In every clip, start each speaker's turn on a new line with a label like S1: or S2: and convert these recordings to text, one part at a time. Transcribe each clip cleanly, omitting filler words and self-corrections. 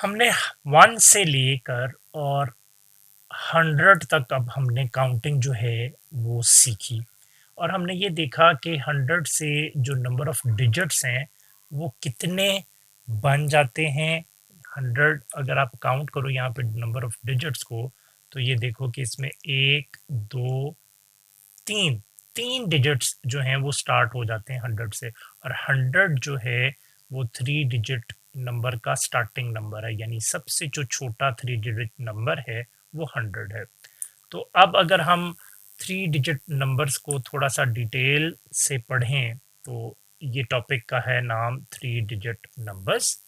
S1: हमने 1 से लेकर और 100 तक अब हमने काउंटिंग जो है वो सीखी और हमने ये देखा कि 100 से जो नंबर ऑफ डिजिट्स हैं वो कितने बन जाते हैं। 100 अगर आप काउंट करो यहाँ पे नंबर ऑफ डिजिट्स को, तो ये देखो कि इसमें 1 2 3 3 डिजिट्स जो हैं वो स्टार्ट हो जाते हैं 100 से, और 100 जो है वो 3 डिजिट नंबर का स्टार्टिंग नंबर है, यानी सबसे जो छोटा 3 डिजिट नंबर है वो 100 है। तो अब अगर हम 3 डिजिट नंबर्स को थोड़ा सा डिटेल से पढ़ें तो ये टॉपिक का है नाम 3 डिजिट नंबर्स।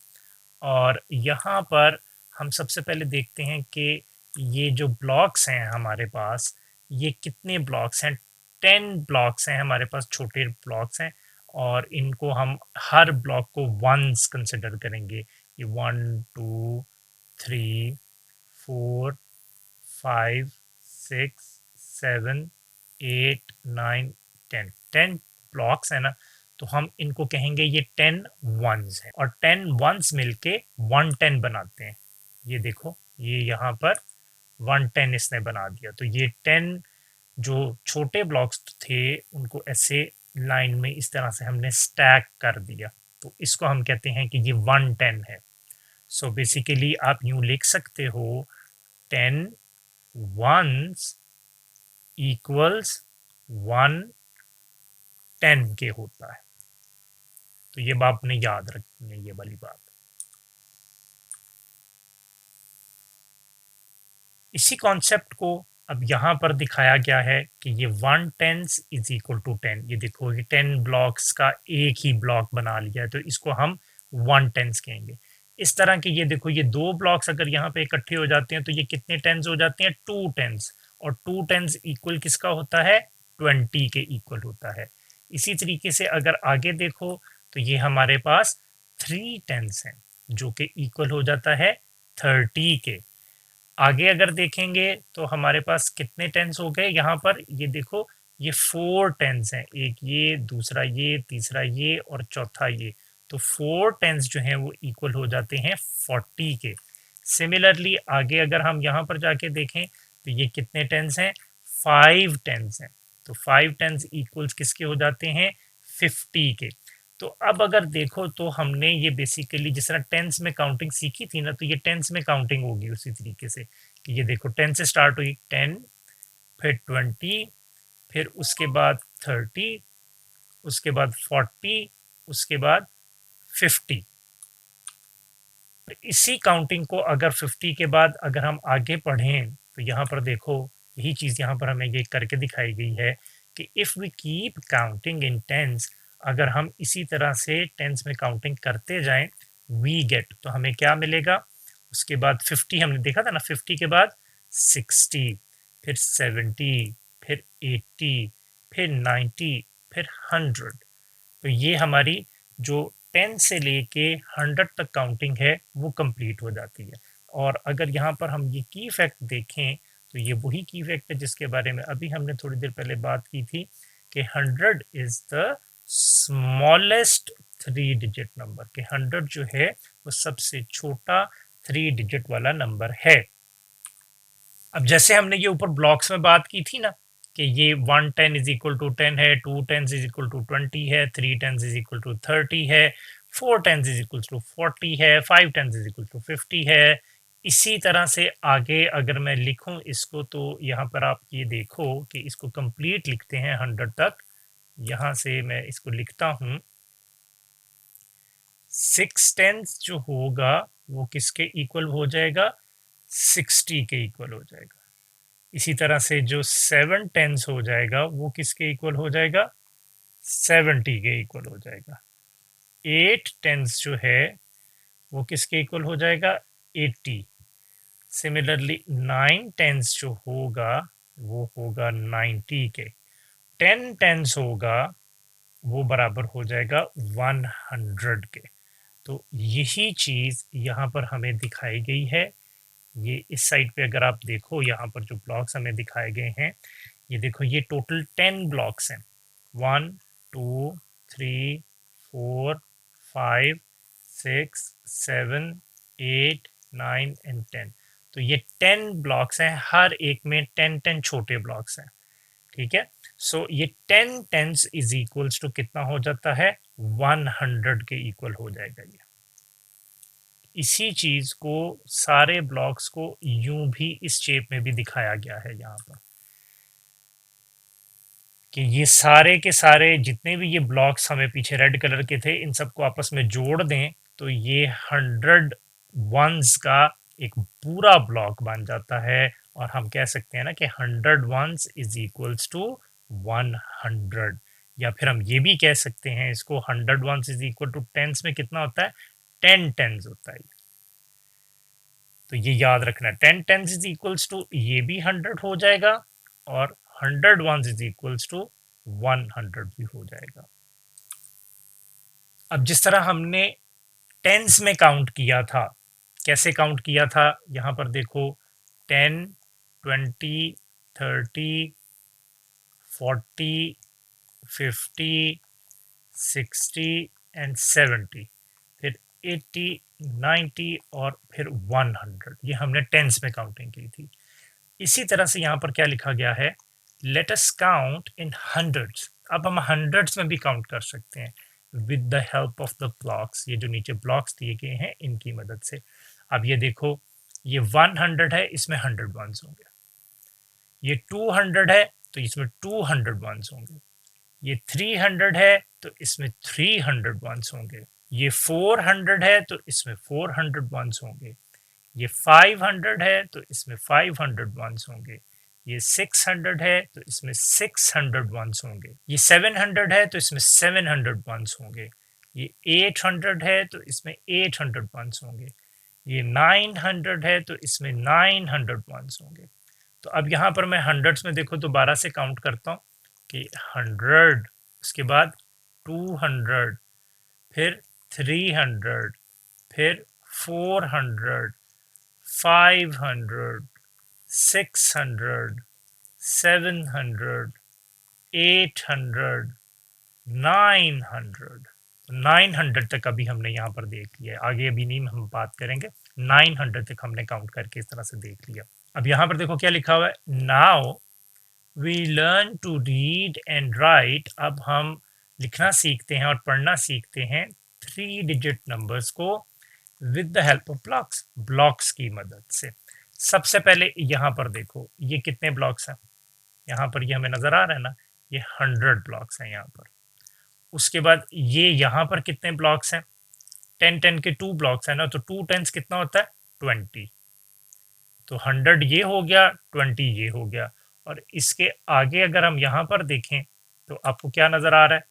S1: और यहाँ पर हम सबसे पहले देखते हैं कि ये जो ब्लॉक्स हैं हमारे पास, ये कितने ब्लॉक्स हैं। 10 ब्लॉक्स हैं हमारे पास, छोटे ब्लॉक्स हैं, और इनको हम हर ब्लॉक को वंस कंसिडर करेंगे। ये 1 2 3 4 5 6 7 8 9 10 ब्लॉक्स है ना, तो हम इनको कहेंगे ये 10 वंस है, और 10 वंस मिलके 110 बनाते हैं। ये देखो, ये यहाँ पर 110 इसने बना दिया। तो ये 10 जो छोटे ब्लॉक्स थे उनको ऐसे लाइन में इस तरह से हमने स्टैक कर दिया, तो इसको हम कहते हैं कि ये 110 है। सो बेसिकली आप यूं लिख सकते हो 10 वंस इक्वल्स 110 के होता है। तो ये बात आपने याद रखनी है, ये वाली बात। इसी कॉन्सेप्ट को अब यहाँ पर दिखाया गया है कि ये 110 इज इक्वल टू 10। ये देखो, ये 10 ब्लॉक्स का एक ही ब्लॉक बना लिया है, तो इसको हम 110 कहेंगे। इस तरह के ये देखो, ये दो ब्लॉक्स अगर यहाँ पे इकट्ठे हो जाते हैं तो ये कितने टेंस हो जाते हैं? 2 टेंस। और 2 टेंस इक्वल किसका होता है? 20 के इक्वल होता है। इसी तरीके से अगर आगे देखो तो ये हमारे पास 3 टेंस हैं जो कि इक्वल हो जाता है 30 के। आगे अगर देखेंगे तो हमारे पास कितने टेंस हो गए यहाँ पर? ये देखो, ये 4 टेंस हैं, एक ये, दूसरा ये, तीसरा ये और चौथा ये। तो 4 टेंस जो हैं वो इक्वल हो जाते हैं 40 के। सिमिलरली आगे अगर हम यहाँ पर जाके देखें तो ये कितने टेंस हैं? 5 टेंस हैं। तो 5 टेंस इक्वल्स किसके हो जाते हैं? 50 के। तो अब अगर देखो तो हमने ये बेसिकली जिस तरह टेंस में काउंटिंग सीखी थी ना, तो ये टेंस में काउंटिंग होगी उसी तरीके से कि ये देखो 10 से स्टार्ट हुई, 10, फिर 20, फिर उसके बाद 30, उसके बाद 40, उसके बाद 50। इसी काउंटिंग को अगर 50 के बाद अगर हम आगे पढ़ें तो यहाँ पर देखो, यही चीज़ यहाँ पर हमें ये करके दिखाई गई है कि if we keep counting in tens, अगर हम इसी तरह से टेंस में काउंटिंग करते जाएं, वी गेट, तो हमें क्या मिलेगा? उसके बाद 50 हमने देखा था ना, 50 के बाद 60, फिर 70, फिर 80, फिर 90, फिर 100। तो ये हमारी जो 10 से लेके 100 तक काउंटिंग है वो कंप्लीट हो जाती है। और अगर यहाँ पर हम ये की फैक्ट देखें तो ये वही की फैक्ट है जिसके बारे में अभी हमने थोड़ी देर पहले बात की थी कि 100 is the smallest 3 digit number, कि 100 जो है वो सबसे छोटा 3 डिजिट वाला नंबर है। अब जैसे हमने ये ऊपर ब्लॉक्स में बात की थी ना कि ये 110 इज इक्वल टू 10 है, 2 10 इज इक्वल टू 20 है, 3 10 इज इक्वल टू 30 है, 4 10 इज इक्वल टू 40 है, 5 10 इज इक्वल टू 50 है। इसी तरह से आगे अगर मैं लिखूं इसको तो यहाँ पर आप ये देखो कि इसको कंप्लीट लिखते हैं 100 तक। यहाँ से मैं इसको लिखता हूँ, 6 10 जो होगा वो किसके इक्वल हो जाएगा? 60 के इक्वल हो जाएगा। इसी तरह से जो 7 10 हो जाएगा वो किसके इक्वल हो जाएगा? 70 के इक्वल हो जाएगा। 8 10 जो है वो किसके इक्वल हो जाएगा? 80। सिमिलरली 9 10 जो होगा वो होगा 90 के। 10 10 होगा वो बराबर हो जाएगा 100 के। तो यही चीज़ यहाँ पर हमें दिखाई गई है। ये इस साइड पे अगर आप देखो, यहाँ पर जो ब्लॉक्स हमें दिखाए गए हैं, ये देखो, ये टोटल 10 ब्लॉक्स हैं। 1 2 3 4 5 6 7 8 9 एंड 10। तो ये 10 ब्लॉक्स हैं, हर एक में 10 छोटे ब्लॉक्स हैं, ठीक है। सो ये 10 टेंस इज इक्वल्स टू कितना हो जाता है, 100 के इक्वल हो जाएगा ये। इसी चीज को सारे ब्लॉक्स को यूं भी इस शेप में भी दिखाया गया है यहाँ पर, कि ये सारे के सारे जितने भी ये ब्लॉक्स हमें पीछे रेड कलर के थे, इन सबको आपस में जोड़ दें तो ये 100 वंस का एक पूरा ब्लॉक बन जाता है। और हम कह सकते हैं ना कि 100 वंस इज इक्वल्स टू 100। या फिर हम ये भी कह सकते हैं इसको, 100 ones is equal to tens में कितना होता है, 10 टेंस होता है। तो ये याद रखना, 10 टेंस इज इक्वल्स टू ये भी 100 हो जाएगा, और 100 वंस इज इक्वल्स टू 100 भी हो जाएगा। अब जिस तरह हमने टेंस में काउंट किया था, कैसे काउंट किया था, यहां पर देखो 10, 20, 30, 40, 50, 60 एंड 70, फिर 80, 90 और फिर 100। ये हमने टेंस में काउंटिंग की थी। इसी तरह से यहाँ पर क्या लिखा गया है, let us count in hundreds. अब हम हंड्रेड्स में भी काउंट कर सकते हैं with the help of the blocks. ये जो नीचे ब्लॉक्स दिए गए हैं इनकी मदद से। अब ये देखो, ये 100 है, इसमें 100 वंस होंगे। ये 200 है तो इसमें 200 वंस होंगे। ये 300 है तो इसमें 300 वंस होंगे। ये 400 है तो इसमें 400 वंस होंगे। ये 500 है तो इसमें 500 वंस होंगे। ये 600 है तो इसमें 600 वंस होंगे। ये 700 है तो इसमें 700 वंस होंगे। ये 800 है तो इसमें 800 वंस होंगे। ये 900 है तो इसमें 900 वंस होंगे। तो अब यहाँ पर मैं हंड्रेड्स में देखो दोबारा से काउंट करता हूँ कि 100, उसके बाद 200, फिर 300, फिर 400, 500, 600, 700, 800, 900। 900 तक अभी हमने यहाँ पर देख लिया है, आगे अभी नहीं हम बात करेंगे। 900 तक हमने काउंट करके इस तरह से देख लिया। अब यहाँ पर देखो क्या लिखा हुआ है, now we learn to read and write. अब हम लिखना सीखते हैं और पढ़ना सीखते हैं 3 डिजिट नंबर्स को with the help of blocks, blocks की मदद से। सबसे पहले यहाँ पर देखो ये कितने ब्लॉक्स हैं, यहाँ पर ये हमें नजर आ रहा है ना, ये 100 ब्लॉक्स हैं यहाँ पर। उसके बाद ये यहाँ पर कितने ब्लॉक्स हैं, 10 के 2 ब्लॉक्स हैं ना, तो 2 टेंस कितना होता है, 20। तो 100 ये हो गया, 20 ये हो गया। और इसके आगे अगर हम यहाँ पर देखें तो आपको क्या नजर आ रहा है,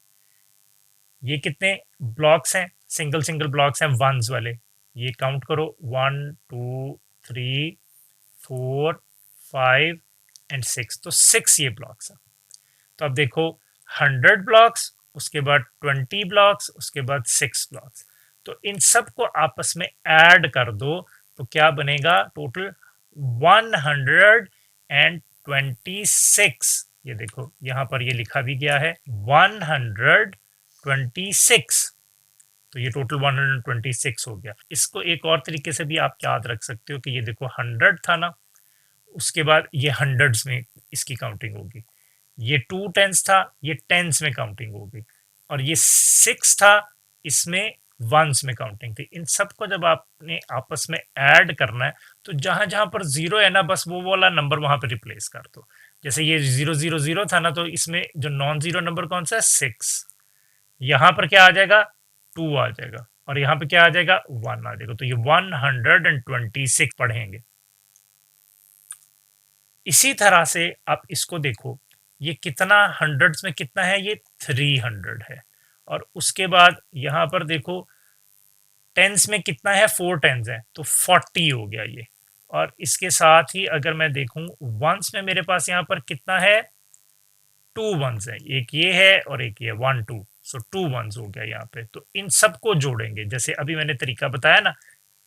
S1: ये कितने ब्लॉक्स हैं, सिंगल सिंगल ब्लॉक्स हैं वंस वाले। ये काउंट करो, 1 2 3 4 5 एंड 6, तो 6 ये ब्लॉक्स हैं। तो अब देखो 100 ब्लॉक्स, उसके बाद 20 ब्लॉक्स, उसके बाद 6 ब्लॉक्स। तो इन सब को आपस में ऐड कर दो तो क्या बनेगा, टोटल 126। ये देखो यहाँ पर ये लिखा भी गया है 126। तो ये टोटल 126 हो गया। इसको एक और तरीके से भी आप याद रख सकते हो कि ये देखो 100 था ना, उसके बाद ये हंड्रेड्स में इसकी काउंटिंग होगी। ये 2 टेंस था, ये टेंस में काउंटिंग होगी। और ये 6 था, इसमें वंस में काउंटिंग थी। इन सबको जब आपने आपस में ऐड करना है तो जहां जहां पर जीरो है ना, बस वो वाला नंबर वहां पर रिप्लेस कर दो। जैसे ये 000 था ना, तो इसमें जो नॉन जीरो नंबर कौन सा है, 6। यहां पर क्या आ जाएगा, 2 आ जाएगा, और यहाँ पे क्या आ जाएगा, 1 आ जाएगा। तो ये 126 पढ़ेंगे। इसी तरह से आप इसको देखो, ये कितना हंड्रेड्स में कितना है, ये 300 है। और उसके बाद यहाँ पर देखो टेंस में कितना है, 4 टेंस है, तो 40 हो गया ये। और इसके साथ ही अगर मैं देखूं वंस में मेरे पास यहाँ पर कितना है, 2 वंस है, एक ये है और एक ये 1 2, सो 2 वंस हो गया यहाँ पे। तो इन सबको जोड़ेंगे, जैसे अभी मैंने तरीका बताया ना,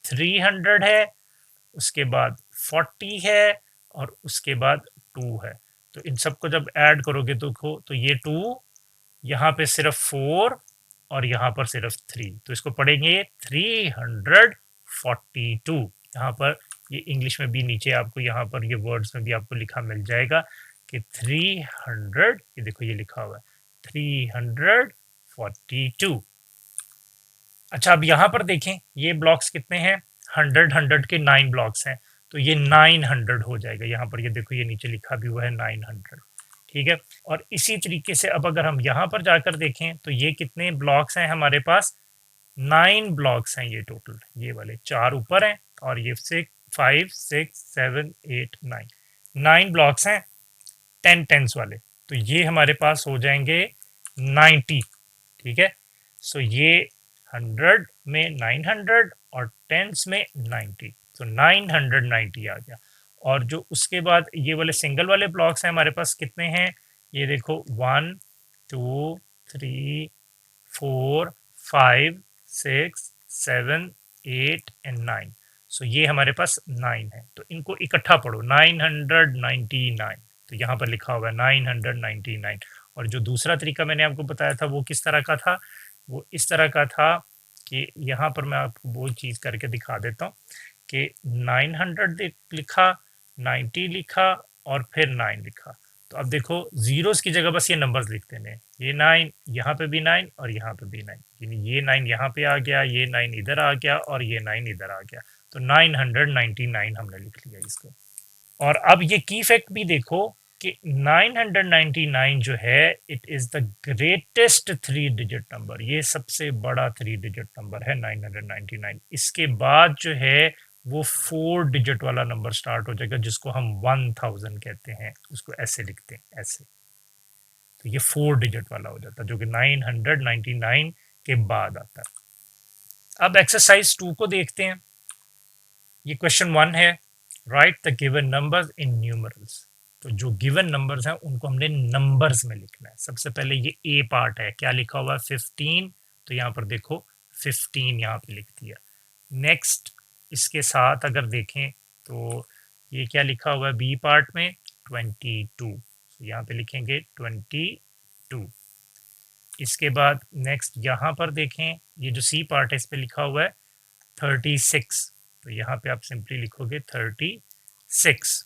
S1: 300 है, उसके बाद 40 है, और उसके बाद 2 है। तो इन सबको जब ऐड करोगे तो ये 2, यहाँ पे सिर्फ 4 और यहाँ पर सिर्फ 3, तो इसको पढ़ेंगे 342। यहाँ पर ये इंग्लिश में भी नीचे आपको यहाँ पर ये वर्ड्स में भी आपको लिखा मिल जाएगा कि 300, ये देखो ये लिखा हुआ है 342। अच्छा, अब यहाँ पर देखें ये ब्लॉक्स कितने हैं, 100 के 9 ब्लॉक्स हैं, तो ये 900 हो जाएगा। यहाँ पर ये देखो ये नीचे लिखा भी हुआ है 900, ठीक है। और इसी तरीके से अब अगर हम यहाँ पर जाकर देखें तो ये कितने ब्लॉक्स हैं हमारे पास, 9 ब्लॉक्स हैं ये टोटल, ये वाले 4 ऊपर हैं और ये 6 5 6 7 8 9 9 ब्लॉक्स हैं 10 टेंस वाले, तो ये हमारे पास हो जाएंगे 90, ठीक है। सो ये 100 में 900 और टेंस में 90, तो 990 आ गया। और जो उसके बाद ये वाले सिंगल वाले ब्लॉक्स हैं हमारे पास कितने हैं, ये देखो 1 2 3 4 5 6 7 8 एंड 9, सो ये हमारे पास 9 है। तो इनको इकट्ठा पढ़ो 999, तो यहाँ पर लिखा हुआ है 999। और जो दूसरा तरीका मैंने आपको बताया था वो किस तरह का था, वो इस तरह का था कि यहाँ पर मैं आपको वो चीज़ करके दिखा देता हूँ कि 900 लिखा, 90 लिखा और फिर 9 लिखा। तो अब देखो जीरोस की जगह बस ये नंबर्स लिख देने, ये 9 यहाँ पे भी 9 और यहाँ पे भी 9, यानी ये 9 यहाँ पे आ गया, ये 9 इधर आ गया और ये 9 इधर आ गया, तो 999 हमने लिख लिया इसको। और अब ये की फैक्ट भी देखो कि 999 जो है it is the greatest 3 digit number, ये सबसे बड़ा 3 डिजिट नंबर है 999। इसके बाद जो है वो 4 डिजिट वाला नंबर स्टार्ट हो जाएगा जिसको हम 1000 कहते हैं, उसको ऐसे लिखते हैं ऐसे, तो ये 4 डिजिट वाला हो जाता है जो कि 999 के बाद आता है। अब एक्सरसाइज 2 को देखते हैं। ये क्वेश्चन 1 है, right the given numbers in numerals. तो जो गिवन नंबर्स हैं उनको हमने नंबर्स में लिखना है। सबसे पहले ये ए पार्ट है, क्या लिखा हुआ है 15, तो यहाँ पर देखो 15 यहाँ पे लिख दिया। नेक्स्ट इसके साथ अगर देखें तो ये क्या लिखा हुआ है बी पार्ट में 22, तो यहाँ पे लिखेंगे 22। इसके बाद नेक्स्ट यहाँ पर देखें ये जो सी पार्ट है इस पे लिखा हुआ है 36, तो यहाँ पे आप सिंपली लिखोगे 36।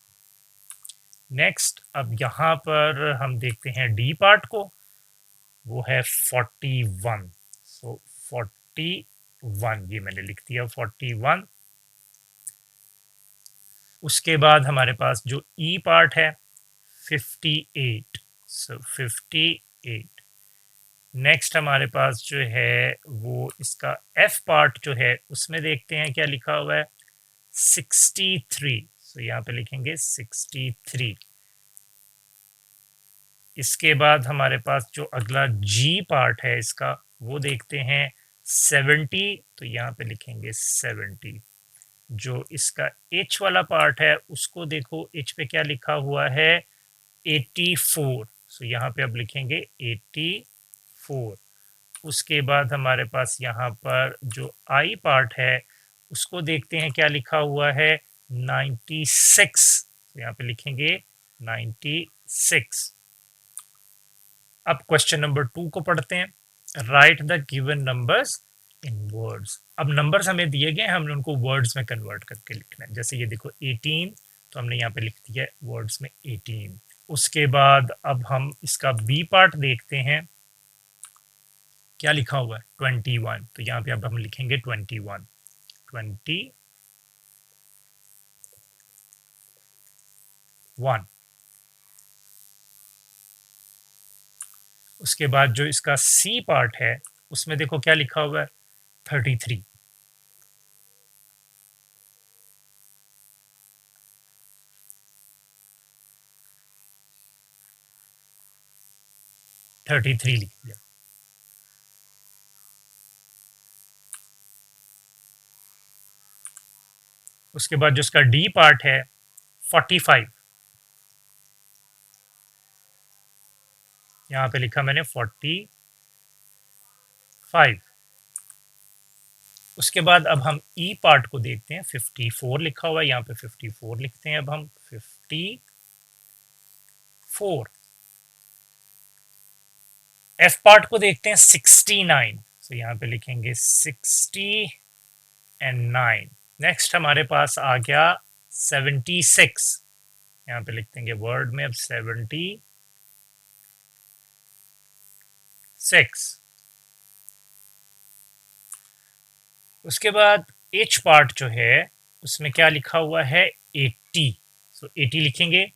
S1: नेक्स्ट अब यहाँ पर हम देखते हैं डी पार्ट को, वो है 41, सो 41 ये मैंने लिख दिया 41। उसके बाद हमारे पास जो ई पार्ट है 58, सो 58। नेक्स्ट हमारे पास जो है वो इसका एफ पार्ट जो है उसमें देखते हैं क्या लिखा हुआ है 63, तो यहाँ पे लिखेंगे 63। इसके बाद हमारे पास जो अगला जी पार्ट है इसका वो देखते हैं 70, तो यहाँ पे लिखेंगे 70। जो इसका एच वाला पार्ट है उसको देखो एच पे क्या लिखा हुआ है 84, तो यहाँ पे अब लिखेंगे 84। उसके बाद हमारे पास यहाँ पर जो आई पार्ट है उसको देखते हैं क्या लिखा हुआ है 96, तो यहाँ पे लिखेंगे 96। अब क्वेश्चन नंबर 2 को पढ़ते हैं, right the given numbers in words. अब नंबर्स हमें दिए गए, हमने उनको वर्ड्स में कन्वर्ट करके लिखना है। जैसे ये देखो 18, तो हमने यहाँ पे लिख दिया है वर्ड्स में 18। उसके बाद अब हम इसका बी पार्ट देखते हैं क्या लिखा हुआ है 21, तो यहाँ पे अब हम लिखेंगे 21 21। उसके बाद जो इसका सी पार्ट है उसमें देखो क्या लिखा हुआ है 33, लिख दिया। उसके बाद जो इसका डी पार्ट है 45, यहाँ पे लिखा मैंने 45। उसके बाद अब हम ई पार्ट को देखते हैं 54 लिखा हुआ है, यहाँ पे 54 लिखते हैं अब हम 54। एफ पार्ट को देखते हैं 69, तो यहाँ पे लिखेंगे 60 एंड 9, नेक्स्ट हमारे पास आ गया 76, यहाँ पे लिख देंगे वर्ड में अब 76। उसके बाद एच पार्ट जो है उसमें क्या लिखा हुआ है 80, सो 80 लिखेंगे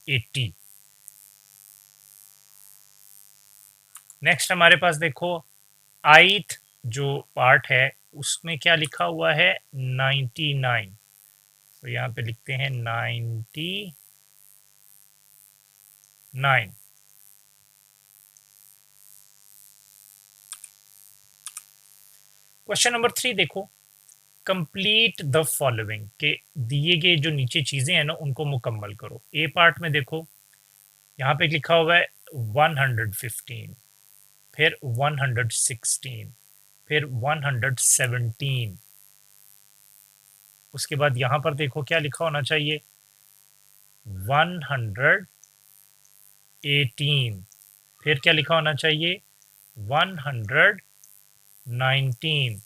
S1: 80। नेक्स्ट हमारे पास देखो आइथ जो पार्ट है उसमें क्या लिखा हुआ है 99, तो यहाँ पे लिखते हैं 99। क्वेश्चन नंबर 3 देखो, कंप्लीट द फॉलोइंग के दिए गए जो नीचे चीजें हैं ना उनको मुकम्मल करो। ए पार्ट में देखो यहाँ पे लिखा हुआ है 115, फिर 116, फिर 117। उसके बाद यहाँ पर देखो क्या लिखा होना चाहिए 118, फिर क्या लिखा होना चाहिए 119।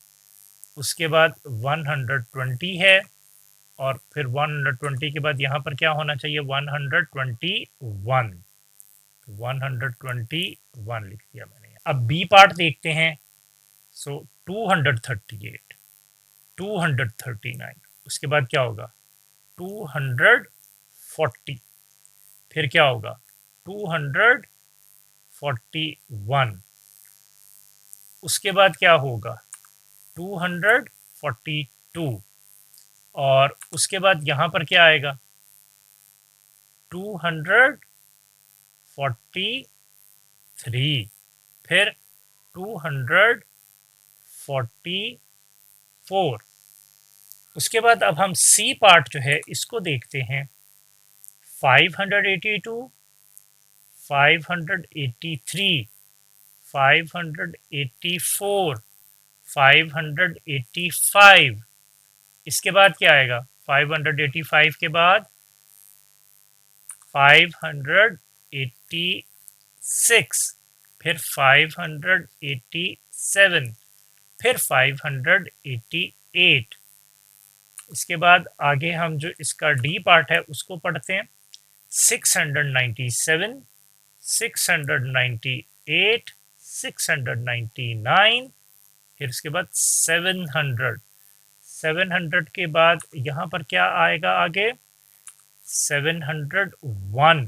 S1: उसके बाद 120 है और फिर 120 के बाद यहाँ पर क्या होना चाहिए 121, 121 लिख दिया मैंने। अब बी पार्ट देखते हैं। सो 238, 239, उसके बाद क्या होगा 240, फिर क्या होगा 241, उसके बाद क्या होगा 242, और उसके बाद यहाँ पर क्या आएगा 243, फिर 244। उसके बाद अब हम सी पार्ट जो है इसको देखते हैं। 582, 583, 584, 585। इसके बाद क्या आएगा 585 के बाद 586, फिर 587, फिर 588। इसके बाद आगे हम जो इसका डी पार्ट है उसको पढ़ते हैं। 697, 698, 699, फिर इसके बाद 700, 700 के बाद यहाँ पर क्या आएगा आगे 701,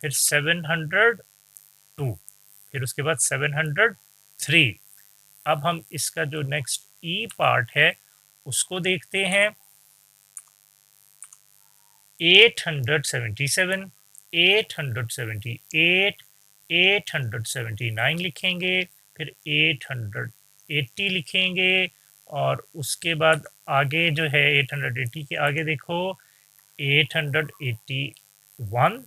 S1: फिर 702, फिर उसके बाद 703। अब हम इसका जो नेक्स्ट ई पार्ट है उसको देखते हैं। 877, 878, 879 लिखेंगे, फिर 880 लिखेंगे, और उसके बाद आगे जो है 880 के आगे देखो 881,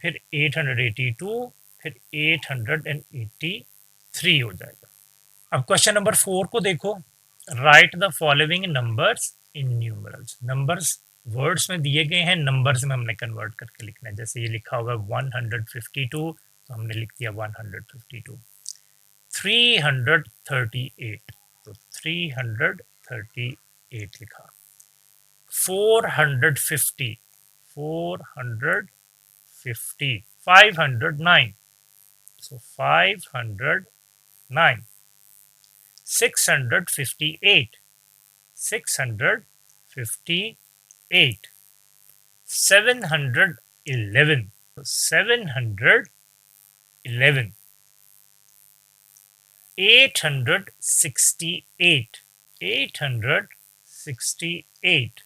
S1: फिर 882, फिर 883 हो जाएगा। अब क्वेश्चन नंबर 4 को देखो। Right the following numbers in numerals. Numbers words में दिए गए हैं, नंबर्स में हमने कन्वर्ट करके लिखना है। जैसे ये लिखा होगा 152, तो हमने लिख दिया 152। 338, तो 338 लिखा। 450, 450। 509, so 509। 658, 658। 711, 711। 868, 868।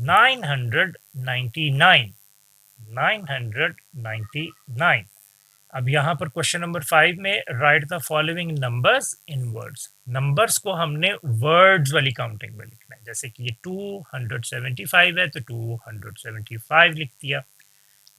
S1: 999, 999। अब यहाँ पर क्वेश्चन नंबर 5 में right the following numbers in words. Numbers को हमने वर्ड्स वाली काउंटिंग में लिखना है। जैसे कि ये 275 है तो 275 लिख दिया।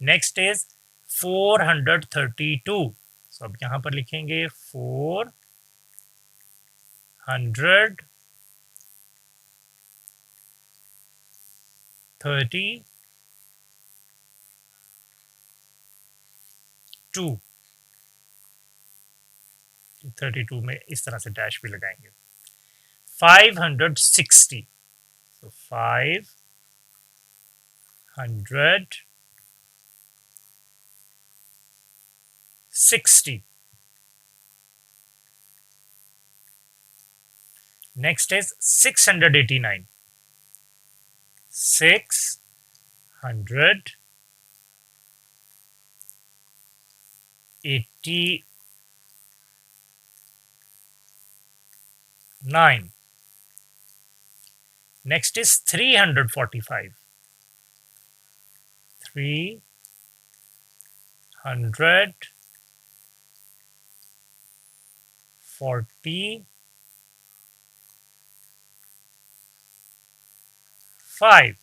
S1: नेक्स्ट इज 432, तो अब यहाँ पर लिखेंगे 432। 32 में इस तरह से डैश भी लगाएंगे। 560, तो 560। Next is 689. 689. Next is 345. 345.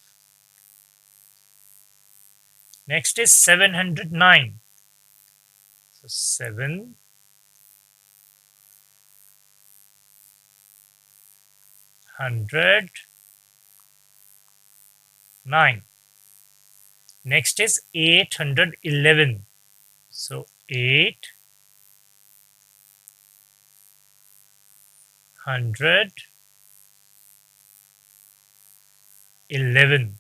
S1: Next is 709. So 709. Next is 811. So 811.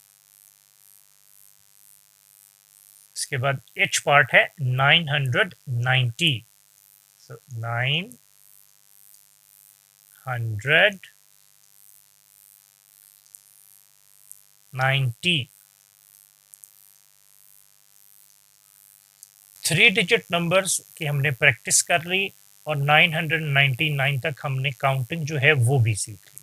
S1: इसके बाद H पार्ट है 990. So 990. 3 डिजिट नंबर्स की हमने प्रैक्टिस कर ली और 999 तक हमने काउंटिंग जो है वो भी सीख ली।